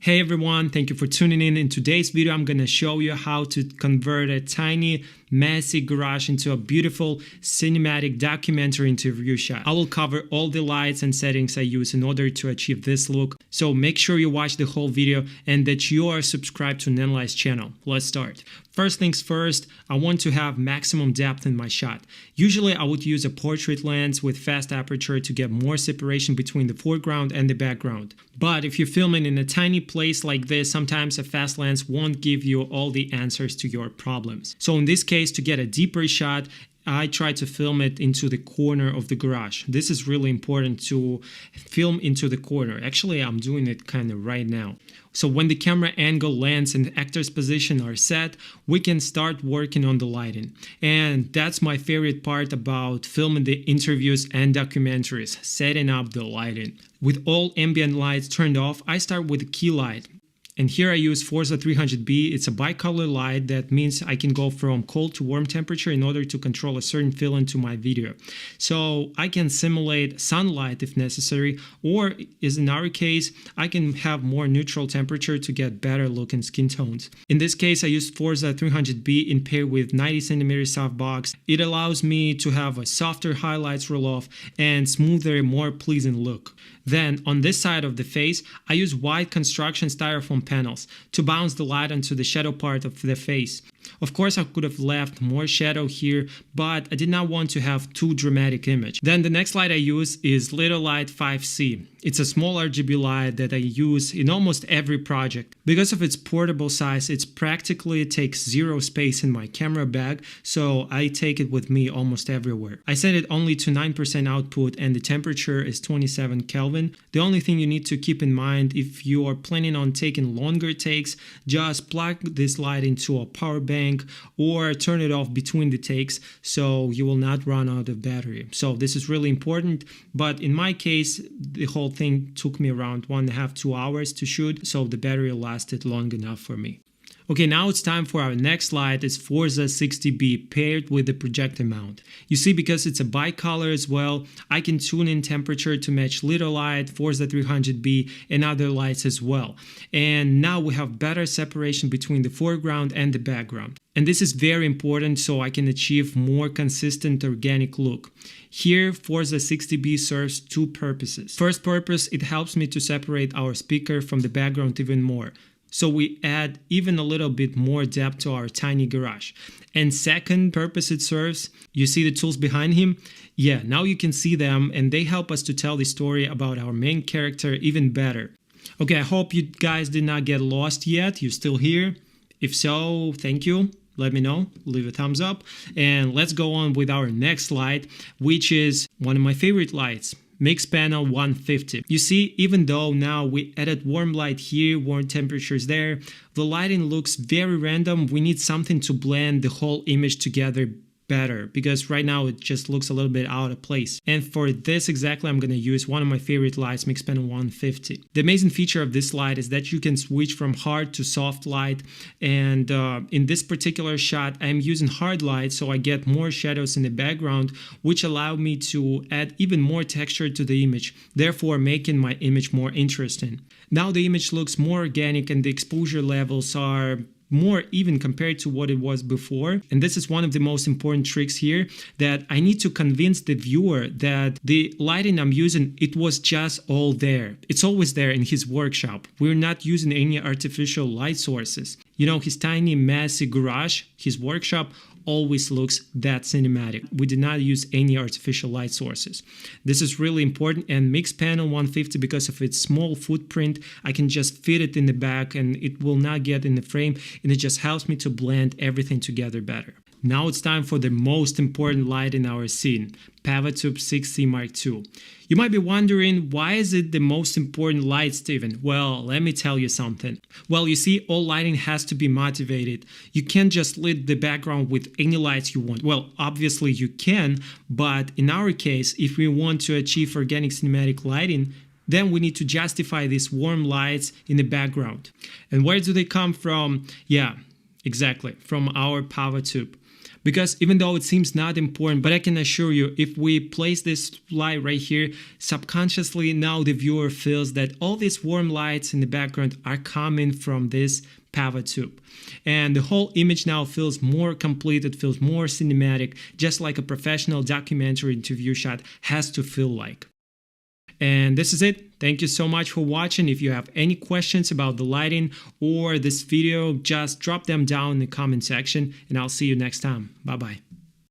Hey everyone, thank you for tuning in. In today's video, I'm going to show you how to convert a tiny, messy garage into a beautiful cinematic documentary interview shot. I will cover all the lights and settings I use in order to achieve this look. So make sure you watch the whole video and that you are subscribed to NANLITE's channel. Let's start. First things first, I want to have maximum depth in my shot. Usually I would use a portrait lens with fast aperture to get more separation between the foreground and the background. But if you're filming in a tiny place like this, sometimes a fast lens won't give you all the answers to your problems. So in this case, to get a deeper shot, I try to film it into the corner of the garage. This is really important, to film into the corner. Actually, I'm doing it kind of right now. So when the camera angle, lens, and actor's position are set, we can start working on the lighting. And that's my favorite part about filming the interviews and documentaries, setting up the lighting. With all ambient lights turned off, I start with the key light. And here I use Forza 300B. It's a bicolor light. That means I can go from cold to warm temperature in order to control a certain fill into my video. So I can simulate sunlight if necessary, or as in our case, I can have more neutral temperature to get better looking skin tones. In this case, I used Forza 300B in pair with 90cm softbox. It allows me to have a softer highlights roll off and smoother, more pleasing look. Then on this side of the face, I use white construction styrofoam panels to bounce the light onto the shadow part of the face. Of course, I could have left more shadow here, but I did not want to have too dramatic image. Then the next light I use is Light 5C. It's a small RGB light that I use in almost every project. Because of its portable size, it practically takes zero space in my camera bag, so I take it with me almost everywhere. I set it only to 9% output and the temperature is 27 Kelvin. The only thing you need to keep in mind if you are planning on taking longer takes, just plug this light into a power bank or turn it off between the takes so you will not run out of battery. So this is really important, but in my case the whole thing took me around 1.5–2 hours to shoot, so the battery lasted long enough for me. Okay, now it's time for our next light. It's Forza 60B paired with the projector mount. You see, because it's a bicolor as well, I can tune in temperature to match Light, Forza 300B, and other lights as well. And now we have better separation between the foreground and the background. And this is very important so I can achieve more consistent organic look. Here, Forza 60B serves two purposes. First purpose, it helps me to separate our speaker from the background even more. So we add even a little bit more depth to our tiny garage. And second purpose it serves, you see the tools behind him? Yeah, now you can see them and they help us to tell the story about our main character even better. Okay, I hope you guys did not get lost yet. You're still here? If so, thank you. Let me know, leave a thumbs up. And let's go on with our next light, which is one of my favorite lights. Mixpanel 150. You see, even though now we added warm light here, warm temperatures there, the lighting looks very random. We need something to blend the whole image together better, because right now it just looks a little bit out of place. And for this exactly, I'm going to use one of my favorite lights, Mixpanel 150. The amazing feature of this light is that you can switch from hard to soft light, and in this particular shot I'm using hard light, so I get more shadows in the background, which allow me to add even more texture to the image, therefore making my image more interesting. Now the image looks more organic and the exposure levels are more even compared to what it was before. And this is one of the most important tricks here, that I need to convince the viewer that the lighting I'm using, it was just all there. It's always there in his workshop. We're not using any artificial light sources. You know, his tiny messy garage, his workshop, always looks that cinematic. We did not use any artificial light sources. This is really important, and Mixpanel 150, because of its small footprint, I can just fit it in the back and it will not get in the frame, and it just helps me to blend everything together better. Now it's time for the most important light in our scene, Fotostudio 6C Mark II. You might be wondering, why is it the most important light, Steven? Well, let me tell you something. Well, you see, all lighting has to be motivated. You can't just lit the background with any lights you want. Well, obviously you can, but in our case, if we want to achieve organic cinematic lighting, then we need to justify these warm lights in the background. And where do they come from? Yeah, exactly, from our Fotostudio. Because even though it seems not important, but I can assure you, if we place this light right here, subconsciously now the viewer feels that all these warm lights in the background are coming from this pivot tube. And the whole image now feels more complete, it feels more cinematic, just like a professional documentary interview shot has to feel like. And this is it. Thank you so much for watching. If you have any questions about the lighting or this video, just drop them down in the comment section and I'll see you next time. Bye bye.